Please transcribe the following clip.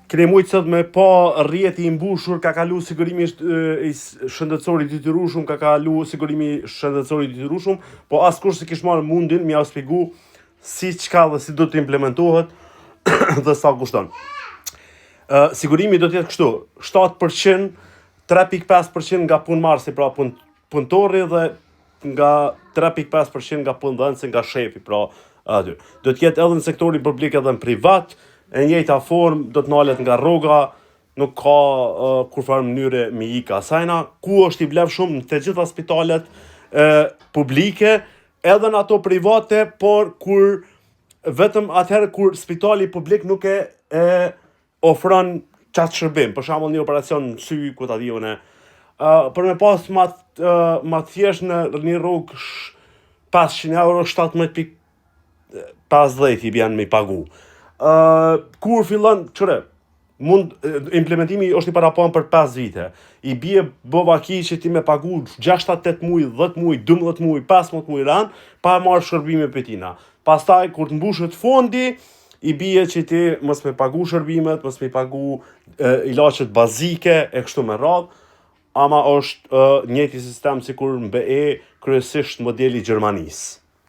keni mujtë sot me pa rrjeti i mbushur, ka kalu sigurimi i shëndetësor i detyrueshëm, ka kalu sigurimi shëndetësor i detyrueshëm, po askush s'e kish marrë mundin m'ia shpjegu si çka dhe si do të implementohet dhe sa kushton. Sigurimi do të jetë kështu, 7%, 3.5% nga punëmarrësi, pra punëtorri dhe nga 3.5% nga punëdhënësi, nga shefi, pra aty. Do të jetë edhe në sektorin publik edhe në privat, e njëjta formë do të nalet nga rroga, nuk ka kurfar mënyre me ik asajna, ku është i vlefshëm në të gjitha spitalet publike, edhe në ato private, por kur vetëm atëherë kur spitali publik nuk e ofron qatë shërbim, për shembull një operacion në sy, ku ta di unë, për me pas ma thjesht në një rrugë 500 euro, 17.50 i bjen me i pagu. Kur fillon, implementimi është i paraplan për 5 vite. I bie bovaki që ti me pagu 6-8 muj, 10 muj, 12 muj, 15 muj ran, pa marrë shërbime për tina. Pastaj, kur të mbushet fondi, i bie që ti mos me pagu shërbimet, mos me pagu ilaqet bazike e kështu me radhë, ama është njëjti sistem sikur në BE, kryesisht modeli Gjermanisë.